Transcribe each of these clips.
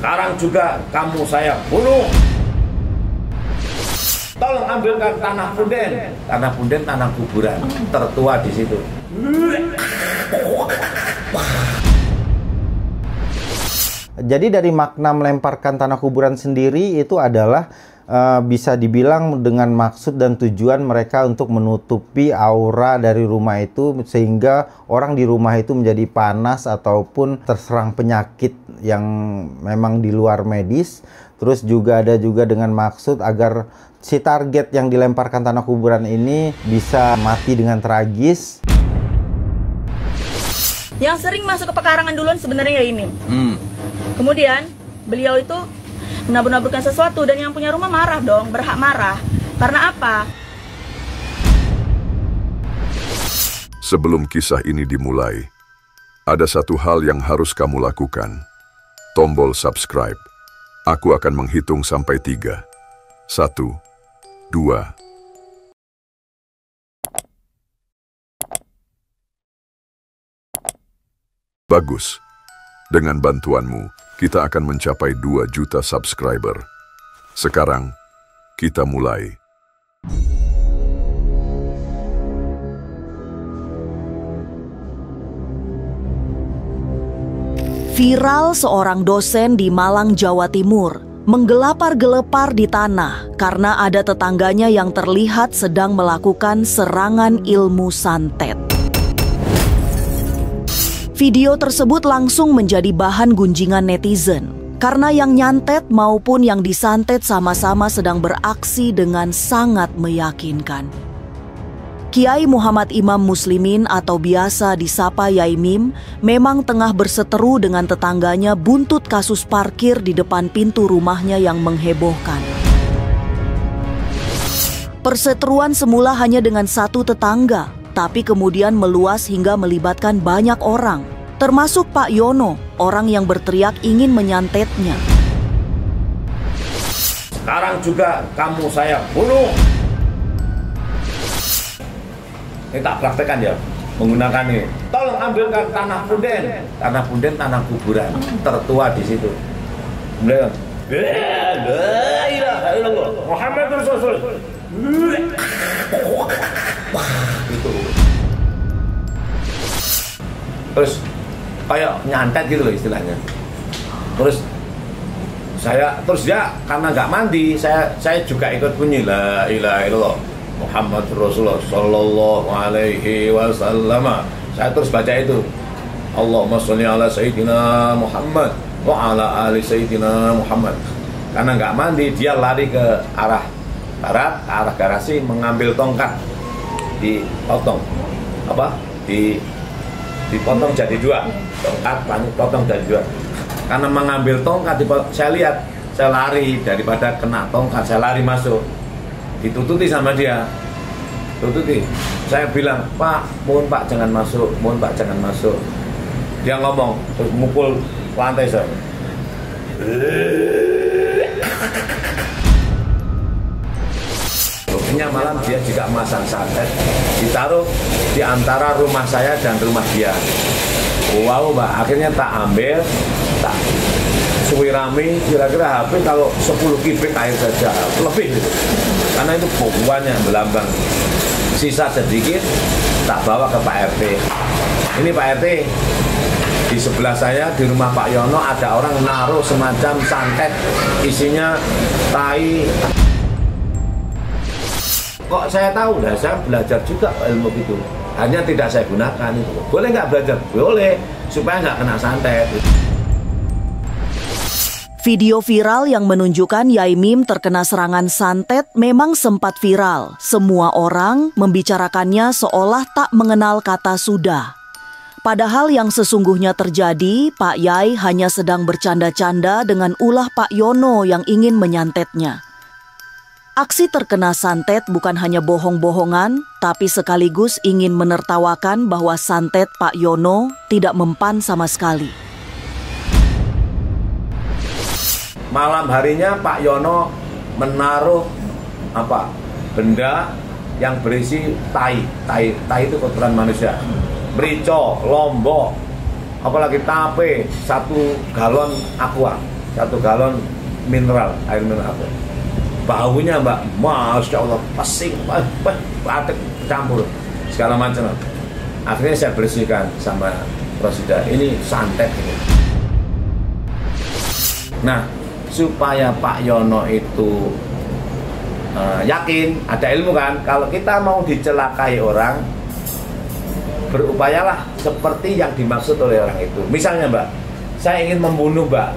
Sekarang juga kamu saya bunuh. Tolong ambilkan tanah punden. Tanah punden, tanah kuburan. Tertua di situ. Jadi dari makna melemparkan tanah kuburan sendiri itu adalah bisa dibilang dengan maksud dan tujuan mereka untuk menutupi aura dari rumah itu sehingga orang di rumah itu menjadi panas ataupun terserang penyakit yang memang di luar medis. Terus juga ada juga dengan maksud agar si target yang dilemparkan tanah kuburan ini bisa mati dengan tragis. Yang sering masuk ke pekarangan duluan sebenarnya ini. Kemudian beliau itu menabur-naburkan sesuatu dan yang punya rumah marah dong, berhak marah. Karena apa? Sebelum kisah ini dimulai, ada satu hal yang harus kamu lakukan. Tombol subscribe. Aku akan menghitung sampai 3. 1, 2. Bagus. Dengan bantuanmu, kita akan mencapai 2 juta subscriber. Sekarang, kita mulai. Viral seorang dosen di Malang, Jawa Timur, menggelepar-gelepar di tanah karena ada tetangganya yang terlihat sedang melakukan serangan ilmu santet. Video tersebut langsung menjadi bahan gunjingan netizen karena yang nyantet maupun yang disantet sama-sama sedang beraksi dengan sangat meyakinkan. Kiai Muhammad Imam Muslimin atau biasa disapa Yai Mim memang tengah berseteru dengan tetangganya buntut kasus parkir di depan pintu rumahnya yang menghebohkan. Perseteruan semula hanya dengan satu tetangga, tapi kemudian meluas hingga melibatkan banyak orang, termasuk Pak Yono, orang yang berteriak ingin menyantetnya. Sekarang juga kamu saya bunuh. Ini tak praktekkan ya, menggunakan ini. Tolong ambilkan tanah punden. Tanah punden, tanah kuburan. Tertua di situ. Kemudian, la ilaha illallah Muhammadur Rasulullah. Gitu. Terus kayak nyantet gitu loh istilahnya. Terus dia karena nggak mandi, saya juga ikut bunyi la ilaha illallah Muhammad Rasulullah Sallallahu Alaihi Wasallam. Saya terus baca itu, Allahumma sholli ala Sayyidina Muhammad wa ala ali Sayyidina Muhammad. Karena nggak mandi, dia lari ke arah barat, ke arah garasi, mengambil tongkat, dipotong, dipotong jadi 2, tongkat potong jadi 2. Karena mengambil tongkat, saya lihat, saya lari daripada kena tongkat, saya lari masuk. Ditututi sama dia, tututi. Saya bilang, Pak, mohon Pak jangan masuk, mohon Pak jangan masuk. Dia ngomong, terus mukul lantai saya. Buktinya malam dia juga masang santet, ditaruh di antara rumah saya dan rumah dia. Wow Mbak, akhirnya tak ambil, tak suwirami, kira-kira HP kalau 10 kubik air saja, lebih gitu. Karena itu bauannya melambang. Sisa sedikit, tak bawa ke Pak RT. Ini Pak RT, di sebelah saya, di rumah Pak Yono, ada orang naruh semacam santet, isinya tai. Kok saya tahu? Nah, saya belajar juga ilmu itu. Hanya tidak saya gunakan itu. Boleh nggak belajar? Boleh, supaya nggak kena santet. Video viral yang menunjukkan Yai Mim terkena serangan santet memang sempat viral. Semua orang membicarakannya seolah tak mengenal kata sudah. Padahal yang sesungguhnya terjadi, Pak Yai hanya sedang bercanda-canda dengan ulah Pak Yono yang ingin menyantetnya. Aksi terkena santet bukan hanya bohong-bohongan, tapi sekaligus ingin menertawakan bahwa santet Pak Yono tidak mempan sama sekali. Malam harinya Pak Yono menaruh benda yang berisi tai itu kotoran manusia, merico, lombok, apalagi tape 1 galon aqua. 1 galon mineral, air mineral. Baunya Mbak, Masya Allah, pesing, patek campur, segala macam. Akhirnya saya bersihkan sama Rosida, ini santet ini. Nah, supaya Pak Yono itu yakin, ada ilmu kan, kalau kita mau dicelakai orang, berupayalah seperti yang dimaksud oleh orang itu. Misalnya Mbak, saya ingin membunuh Mbak.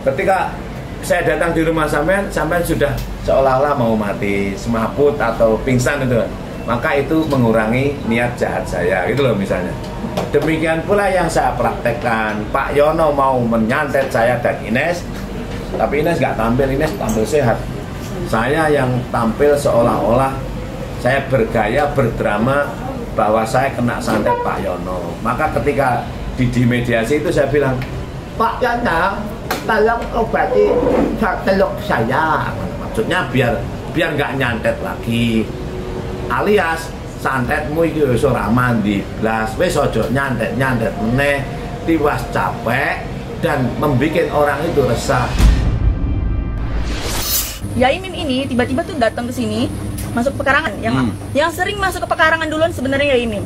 Ketika saya datang di rumah sampean sudah seolah-olah mau mati, semaput atau pingsan itu, maka itu mengurangi niat jahat saya, gitu loh misalnya. Demikian pula yang saya praktekkan, Pak Yono mau menyantet saya dan Ines, tapi Ines nggak tampil, Ines tampil sehat. Saya yang tampil seolah-olah saya bergaya, berdrama bahwa saya kena santet Pak Yono. Maka ketika di mediasi itu saya bilang, Pak Yono, tolong obati teluk saya. Maksudnya biar nggak nyantet lagi. Alias santetmu itu wis ora mandi blas, wis aja nyantet meneh, tiwas capek dan membuat orang itu resah. Yaimin ini tiba-tiba tuh datang ke sini, masuk pekarangan. Yang sering masuk ke pekarangan duluan sebenarnya Yaimin.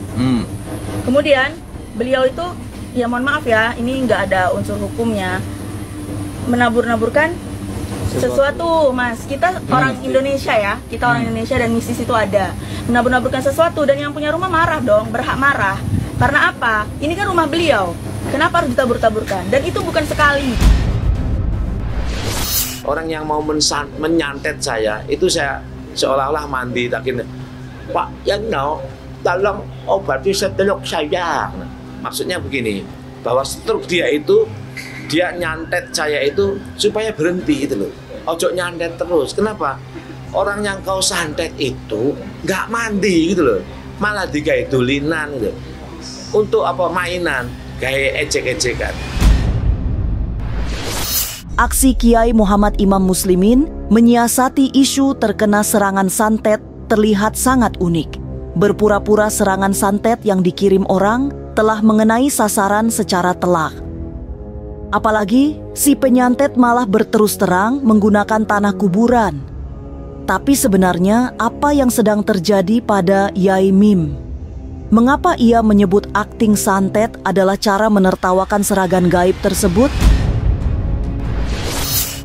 Kemudian beliau itu, ya mohon maaf ya, ini nggak ada unsur hukumnya, menabur-naburkan sesuatu, Mas. Kita orang Indonesia ya, kita orang Indonesia dan mistis itu ada. Menabur-naburkan sesuatu dan yang punya rumah marah dong, berhak marah. Karena apa? Ini kan rumah beliau. Kenapa harus ditabur-taburkan? Dan itu bukan sekali. Orang yang mau menyantet saya, itu saya seolah-olah mandi, tak kira, Pak Yono, tolong obati stroke saya. Nah, maksudnya begini, bahwa stroke dia itu, dia nyantet saya itu supaya berhenti itu loh. Ojo nyantet terus. Kenapa? Orang yang kau santet itu nggak mandi gitu loh, malah digawe dolinan gitu. Untuk apa? Mainan, kayak ejek-ejekan. Aksi Kiai Muhammad Imam Muslimin menyiasati isu terkena serangan santet terlihat sangat unik. Berpura-pura serangan santet yang dikirim orang telah mengenai sasaran secara telak. Apalagi si penyantet malah berterus terang menggunakan tanah kuburan. Tapi sebenarnya apa yang sedang terjadi pada Yaimin? Mengapa ia menyebut akting santet adalah cara menertawakan seragan gaib tersebut?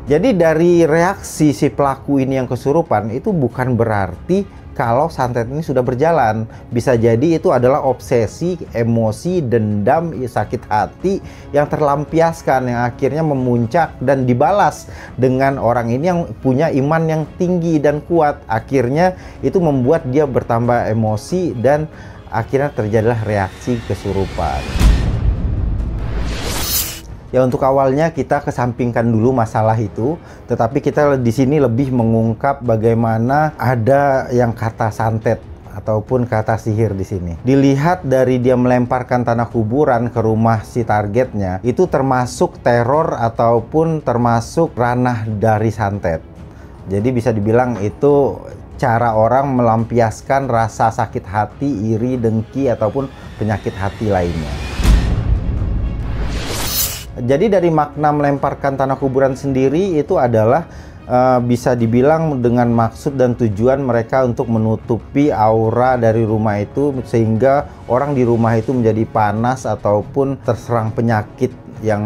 Jadi dari reaksi si pelaku ini yang kesurupan itu bukan berarti kalau santet ini sudah berjalan. Bisa jadi itu adalah obsesi, emosi, dendam, sakit hati yang terlampiaskan, yang akhirnya memuncak dan dibalas dengan orang ini yang punya iman yang tinggi dan kuat. Akhirnya itu membuat dia bertambah emosi dan akhirnya terjadilah reaksi kesurupan. Ya, untuk awalnya kita kesampingkan dulu masalah itu, tetapi kita di sini lebih mengungkap bagaimana ada yang kata santet ataupun kata sihir di sini. Dilihat dari dia melemparkan tanah kuburan ke rumah si targetnya, itu termasuk teror ataupun termasuk ranah dari santet. Jadi bisa dibilang itu cara orang melampiaskan rasa sakit hati, iri, dengki ataupun penyakit hati lainnya. Jadi dari makna melemparkan tanah kuburan sendiri itu adalah bisa dibilang dengan maksud dan tujuan mereka untuk menutupi aura dari rumah itu sehingga orang di rumah itu menjadi panas ataupun terserang penyakit yang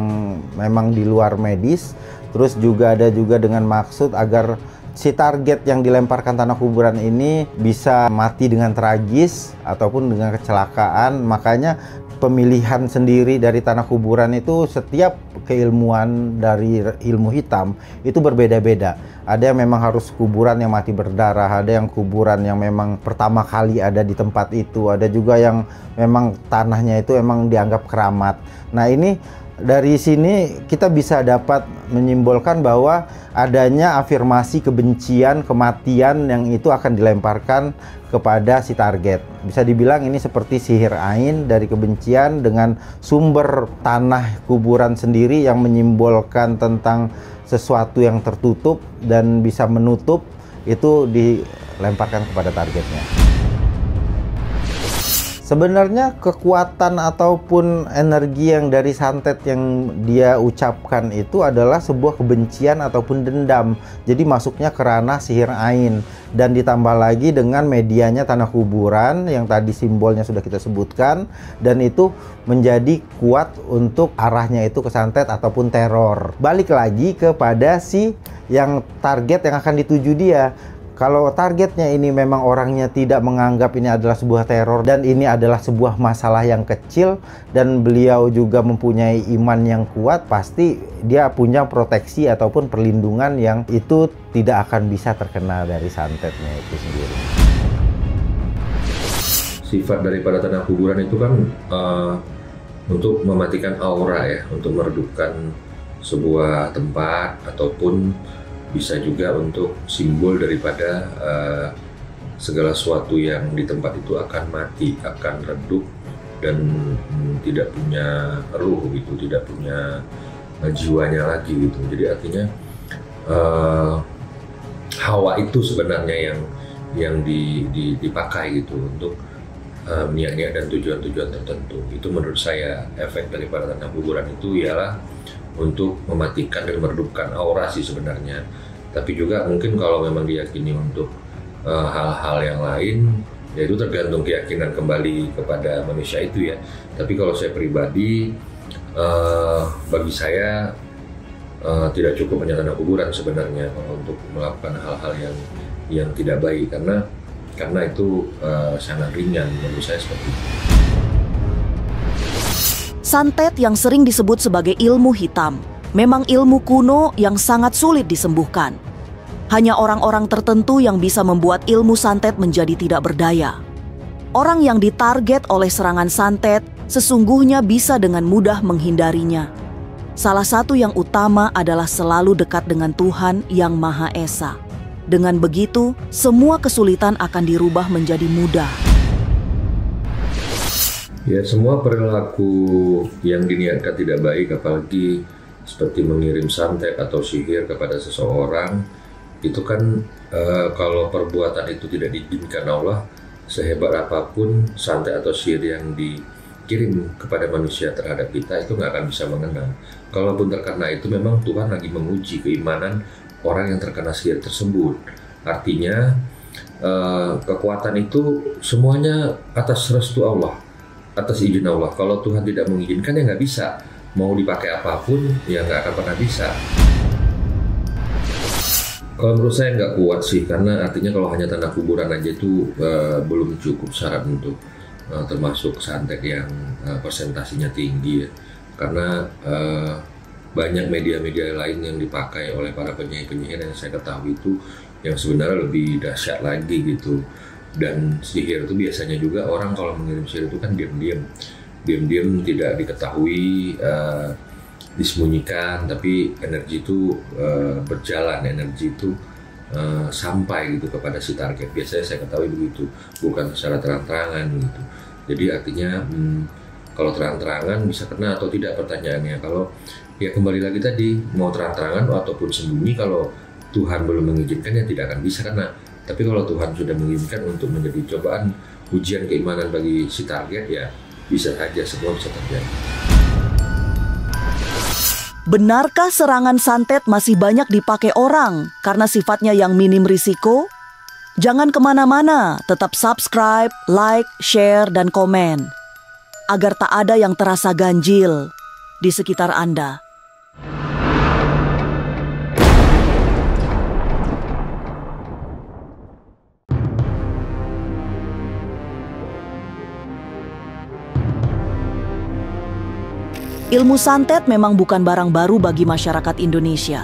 memang di luar medis. Terus juga ada juga dengan maksud agar si target yang dilemparkan tanah kuburan ini bisa mati dengan tragis ataupun dengan kecelakaan. Makanya pemilihan sendiri dari tanah kuburan itu setiap keilmuan dari ilmu hitam itu berbeda-beda. Ada yang memang harus kuburan yang mati berdarah, ada yang kuburan yang memang pertama kali ada di tempat itu, ada juga yang memang tanahnya itu memang dianggap keramat. Nah, ini dari sini kita bisa dapat menyimpulkan bahwa adanya afirmasi kebencian, kematian yang itu akan dilemparkan kepada si target. Bisa dibilang ini seperti sihir ain dari kebencian dengan sumber tanah kuburan sendiri yang menyimbolkan tentang sesuatu yang tertutup dan bisa menutup, itu dilemparkan kepada targetnya. Sebenarnya kekuatan ataupun energi yang dari santet yang dia ucapkan itu adalah sebuah kebencian ataupun dendam. Jadi masuknya ke ranah sihir ain. Dan ditambah lagi dengan medianya tanah kuburan yang tadi simbolnya sudah kita sebutkan. Dan itu menjadi kuat untuk arahnya itu ke santet ataupun teror. Balik lagi kepada si yang target yang akan dituju dia. Kalau targetnya ini memang orangnya tidak menganggap ini adalah sebuah teror dan ini adalah sebuah masalah yang kecil dan beliau juga mempunyai iman yang kuat, pasti dia punya proteksi ataupun perlindungan yang itu tidak akan bisa terkena dari santetnya itu sendiri. Sifat daripada tanah kuburan itu kan untuk mematikan aura ya, untuk meredupkan sebuah tempat ataupun bisa juga untuk simbol daripada segala sesuatu yang di tempat itu akan mati, akan redup dan tidak punya ruh gitu, tidak punya jiwanya lagi gitu. Jadi artinya hawa itu sebenarnya yang dipakai gitu untuk niat-niat dan tujuan-tujuan tertentu. Itu menurut saya efek daripada tanah kuburan itu ialah untuk mematikan dan meredupkan aura sih sebenarnya. Tapi juga mungkin kalau memang diyakini untuk hal-hal yang lain, ya itu tergantung keyakinan kembali kepada manusia itu ya. Tapi kalau saya pribadi, bagi saya tidak cukup hanya tanah kuburan sebenarnya untuk melakukan hal-hal yang tidak baik, karena itu sangat ringan menurut saya seperti itu. Santet yang sering disebut sebagai ilmu hitam memang ilmu kuno yang sangat sulit disembuhkan. Hanya orang-orang tertentu yang bisa membuat ilmu santet menjadi tidak berdaya. Orang yang ditarget oleh serangan santet sesungguhnya bisa dengan mudah menghindarinya. Salah satu yang utama adalah selalu dekat dengan Tuhan yang Maha Esa. Dengan begitu, semua kesulitan akan dirubah menjadi mudah. Ya, semua perilaku yang diniatkan tidak baik, apalagi seperti mengirim santet atau sihir kepada seseorang, itu kan kalau perbuatan itu tidak diizinkan Allah, sehebat apapun santet atau sihir yang dikirim kepada manusia terhadap kita itu nggak akan bisa mengenal. Kalaupun terkena itu memang Tuhan lagi menguji keimanan orang yang terkena sihir tersebut. Artinya kekuatan itu semuanya atas restu Allah, atas izin Allah. Kalau Tuhan tidak mengizinkan ya nggak bisa. Mau dipakai apapun ya nggak akan pernah bisa. Kalau menurut saya nggak kuat sih, karena artinya kalau hanya tanah kuburan aja itu belum cukup syarat untuk termasuk santet yang persentasinya tinggi ya. Karena banyak media-media lain yang dipakai oleh para penyihir-penyihir yang saya ketahui itu yang sebenarnya lebih dahsyat lagi gitu. Dan sihir itu biasanya juga orang kalau mengirim sihir itu kan diam-diam tidak diketahui, disembunyikan, tapi energi itu berjalan, energi itu sampai gitu kepada si target. Biasanya saya ketahui begitu, bukan secara terang-terangan gitu. Jadi artinya kalau terang-terangan bisa kena atau tidak pertanyaannya. Kalau ya kembali lagi tadi, mau terang-terangan ataupun sembunyi, kalau Tuhan belum mengizinkan ya tidak akan bisa kena. Tapi kalau Tuhan sudah mengizinkan untuk menjadi cobaan, ujian keimanan bagi si target, ya bisa saja semua bisa terjadi. Benarkah serangan santet masih banyak dipakai orang karena sifatnya yang minim risiko? Jangan kemana-mana, tetap subscribe, like, share, dan komen. Agar tak ada yang terasa ganjil di sekitar Anda. Ilmu santet memang bukan barang baru bagi masyarakat Indonesia.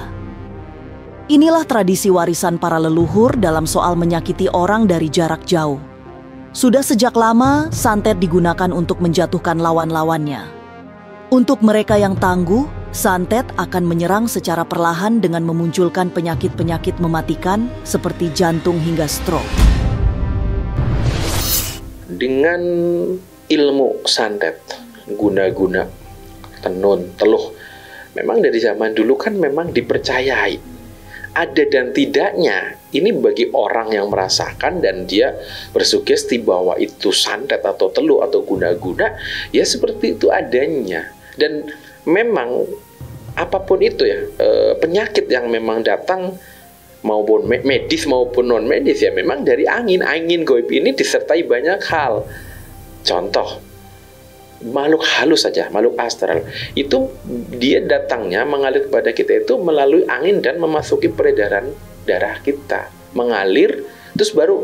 Inilah tradisi warisan para leluhur dalam soal menyakiti orang dari jarak jauh. Sudah sejak lama, santet digunakan untuk menjatuhkan lawan-lawannya. Untuk mereka yang tangguh, santet akan menyerang secara perlahan dengan memunculkan penyakit-penyakit mematikan seperti jantung hingga stroke. Dengan ilmu santet, guna-guna tenun, teluh, memang dari zaman dulu kan memang dipercayai ada dan tidaknya ini bagi orang yang merasakan dan dia bersugesti bahwa itu santet atau teluh atau guna-guna, ya seperti itu adanya. Dan memang apapun itu ya, penyakit yang memang datang maupun medis maupun non medis ya memang dari angin goib ini disertai banyak hal. Contoh, makhluk halus saja, makhluk astral itu dia datangnya mengalir kepada kita itu melalui angin dan memasuki peredaran darah kita, mengalir, terus baru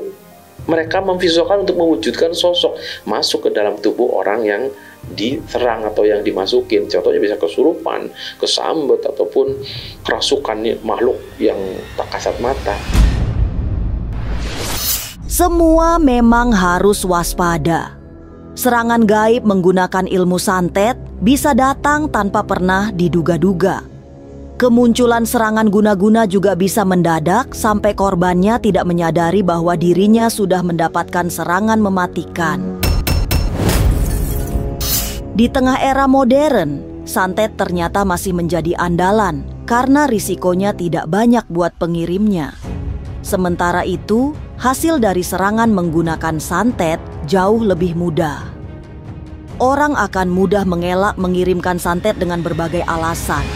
mereka memvisualkan untuk mewujudkan sosok masuk ke dalam tubuh orang yang diserang atau yang dimasukin. Contohnya bisa kesurupan, kesambet, ataupun kerasukan makhluk yang tak kasat mata. Semua memang harus waspada. Serangan gaib menggunakan ilmu santet bisa datang tanpa pernah diduga-duga. Kemunculan serangan guna-guna juga bisa mendadak sampai korbannya tidak menyadari bahwa dirinya sudah mendapatkan serangan mematikan. Di tengah era modern, santet ternyata masih menjadi andalan karena risikonya tidak banyak buat pengirimnya. Sementara itu, hasil dari serangan menggunakan santet jauh lebih mudah. Orang akan mudah mengelak mengirimkan santet dengan berbagai alasan.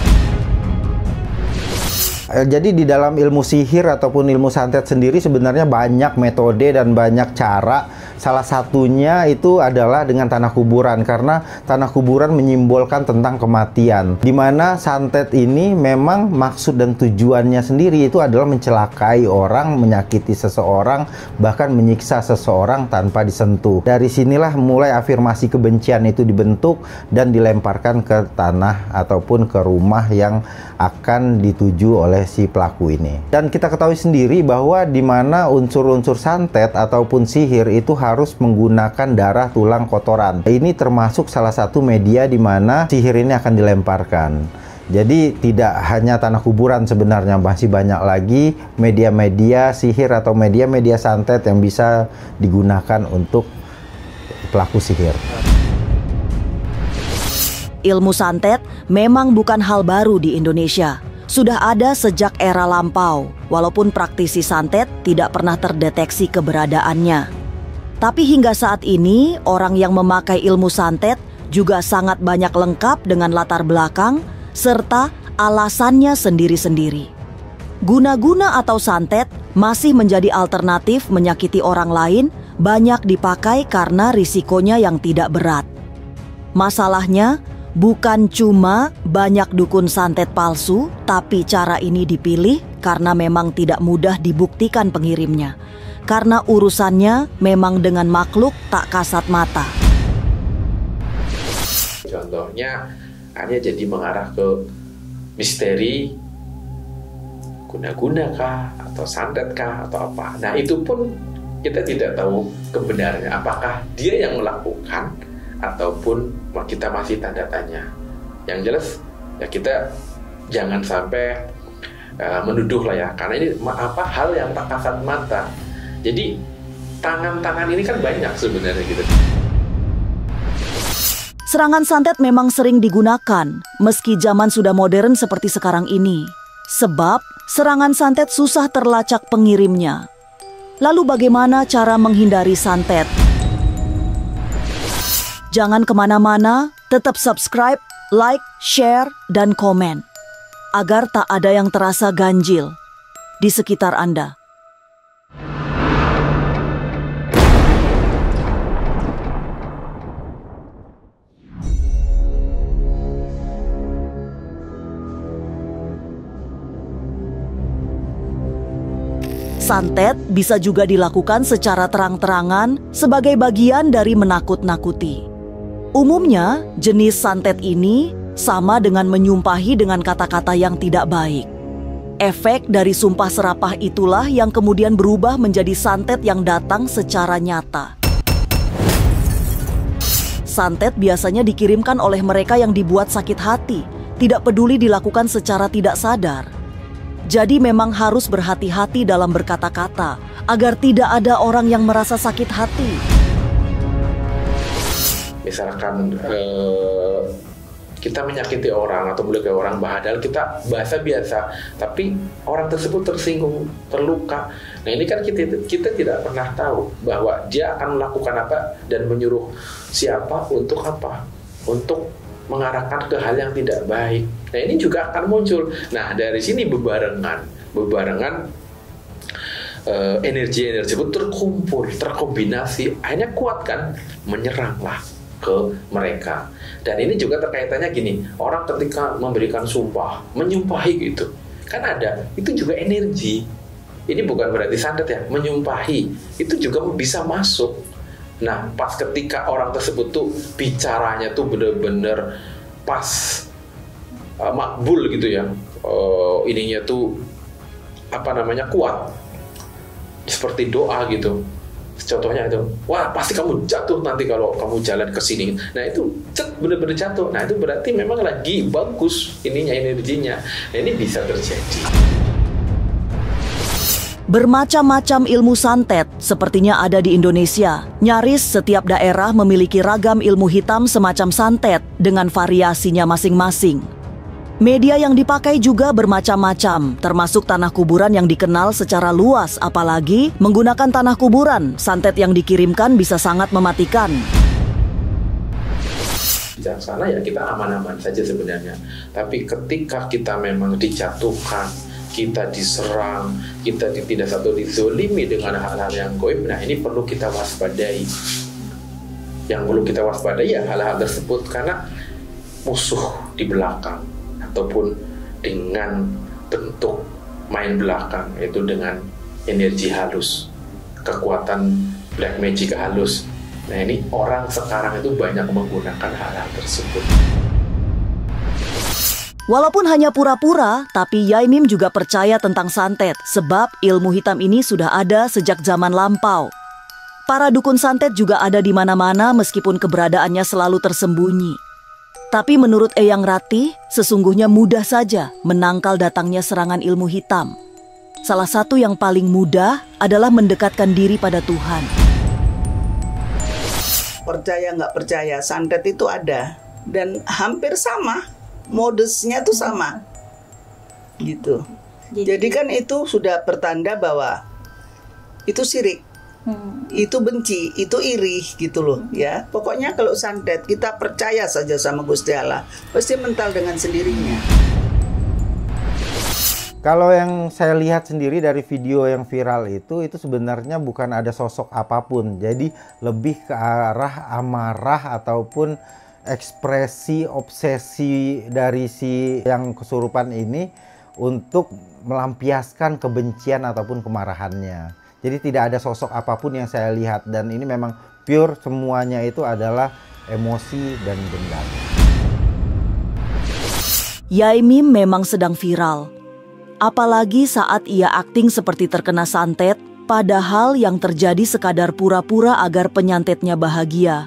Jadi di dalam ilmu sihir ataupun ilmu santet sendiri sebenarnya banyak metode dan banyak cara. Salah satunya itu adalah dengan tanah kuburan, karena tanah kuburan menyimbolkan tentang kematian. Di mana santet ini memang maksud dan tujuannya sendiri itu adalah mencelakai orang, menyakiti seseorang, bahkan menyiksa seseorang tanpa disentuh. Dari sinilah mulai afirmasi kebencian itu dibentuk dan dilemparkan ke tanah ataupun ke rumah yang akan dituju oleh si pelaku ini. Dan kita ketahui sendiri bahwa di mana unsur-unsur santet ataupun sihir itu harus menggunakan darah tulang kotoran. Ini termasuk salah satu media di mana sihir ini akan dilemparkan. Jadi tidak hanya tanah kuburan, sebenarnya masih banyak lagi media-media sihir atau media-media santet yang bisa digunakan untuk pelaku sihir. Ilmu santet memang bukan hal baru di Indonesia. Sudah ada sejak era lampau, walaupun praktisi santet tidak pernah terdeteksi keberadaannya. Tapi hingga saat ini, orang yang memakai ilmu santet juga sangat banyak lengkap dengan latar belakang serta alasannya sendiri-sendiri. Guna-guna atau santet masih menjadi alternatif menyakiti orang lain, banyak dipakai karena risikonya yang tidak berat. Masalahnya, bukan cuma banyak dukun santet palsu, tapi cara ini dipilih karena memang tidak mudah dibuktikan pengirimnya. Karena urusannya memang dengan makhluk tak kasat mata. Contohnya, hanya jadi mengarah ke misteri, guna-guna kah, atau santet kah, atau apa. Nah itu pun kita tidak tahu kebenarannya, apakah dia yang melakukan, ataupun kita masih tanda tanya. Yang jelas ya kita jangan sampai menuduh lah ya, karena ini hal yang tak kasat mata. Jadi tangan-tangan ini kan banyak sebenarnya gitu. Serangan santet memang sering digunakan meski zaman sudah modern seperti sekarang ini. Sebab serangan santet susah terlacak pengirimnya. Lalu bagaimana cara menghindari santet? Jangan kemana-mana, tetap subscribe, like, share, dan komen. Agar tak ada yang terasa ganjil di sekitar Anda. Santet bisa juga dilakukan secara terang-terangan sebagai bagian dari menakut-nakuti. Umumnya, jenis santet ini sama dengan menyumpahi dengan kata-kata yang tidak baik. Efek dari sumpah serapah itulah yang kemudian berubah menjadi santet yang datang secara nyata. Santet biasanya dikirimkan oleh mereka yang dibuat sakit hati, tidak peduli dilakukan secara tidak sadar. Jadi memang harus berhati-hati dalam berkata-kata agar tidak ada orang yang merasa sakit hati. Misalkan kita menyakiti orang atau melukai orang, padahal kita bahasa biasa, tapi orang tersebut tersinggung, terluka. Nah ini kan kita tidak pernah tahu bahwa dia akan melakukan apa dan menyuruh siapa untuk apa, untuk mengarahkan ke hal yang tidak baik. Nah ini juga akan muncul. Nah dari sini bebarengan energi-energi itu terkumpul, terkombinasi, akhirnya kuat kan, menyeranglah ke mereka. Dan ini juga terkaitannya gini, orang ketika memberikan sumpah, menyumpahi gitu, kan ada, itu juga energi. Ini bukan berarti santet ya, menyumpahi, itu juga bisa masuk. Nah, pas ketika orang tersebut tuh bicaranya tuh bener-bener pas, makbul gitu ya, ininya tuh, kuat, seperti doa gitu. Contohnya itu, wah pasti kamu jatuh nanti kalau kamu jalan ke sini. Nah itu benar-benar jatuh. Nah itu berarti memang lagi bagus ininya, energinya. Nah ini bisa terjadi. Bermacam-macam ilmu santet sepertinya ada di Indonesia. Nyaris setiap daerah memiliki ragam ilmu hitam semacam santet dengan variasinya masing-masing. Media yang dipakai juga bermacam-macam, termasuk tanah kuburan yang dikenal secara luas, apalagi menggunakan tanah kuburan, santet yang dikirimkan bisa sangat mematikan. Bijaksana ya kita aman-aman saja sebenarnya. Tapi ketika kita memang dijatuhkan, kita diserang, kita tidak satu dizolimi dengan hal-hal yang goib, nah ini perlu kita waspadai. Yang perlu kita waspadai ya hal-hal tersebut, karena musuh di belakang ataupun dengan bentuk main belakang, yaitu dengan energi halus, kekuatan black magic halus. Nah ini orang sekarang itu banyak menggunakan hal-hal tersebut. Walaupun hanya pura-pura, tapi Yai Mim juga percaya tentang santet, sebab ilmu hitam ini sudah ada sejak zaman lampau. Para dukun santet juga ada di mana-mana meskipun keberadaannya selalu tersembunyi. Tapi menurut Eyang Ratih, sesungguhnya mudah saja menangkal datangnya serangan ilmu hitam. Salah satu yang paling mudah adalah mendekatkan diri pada Tuhan. Percaya nggak percaya, santet itu ada. Dan hampir sama, modusnya tuh sama. Gitu. Jadi kan itu sudah pertanda bahwa itu syirik. Itu benci, itu iri gitu loh ya. Pokoknya kalau santet kita percaya saja sama Gusti Allah, pasti mental dengan sendirinya. Kalau yang saya lihat sendiri dari video yang viral itu sebenarnya bukan ada sosok apapun. Jadi lebih ke arah amarah ataupun ekspresi obsesi dari si yang kesurupan ini untuk melampiaskan kebencian ataupun kemarahannya. Jadi tidak ada sosok apapun yang saya lihat, dan ini memang pure semuanya itu adalah emosi dan dendam. Yai Mim memang sedang viral. Apalagi saat ia akting seperti terkena santet, padahal yang terjadi sekadar pura-pura agar penyantetnya bahagia.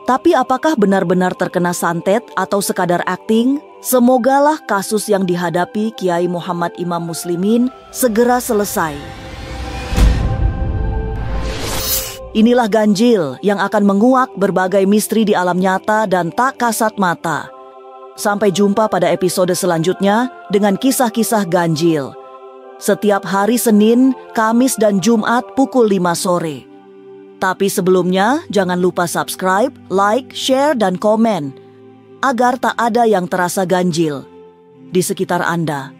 Tapi apakah benar-benar terkena santet atau sekadar akting? Semogalah kasus yang dihadapi Kiai Muhammad Imam Muslimin segera selesai. Inilah ganjil yang akan menguak berbagai misteri di alam nyata dan tak kasat mata. Sampai jumpa pada episode selanjutnya dengan kisah-kisah ganjil. Setiap hari Senin, Kamis, dan Jumat pukul 5 sore. Tapi sebelumnya, jangan lupa subscribe, like, share, dan komen. Agar tak ada yang terasa ganjil di sekitar Anda.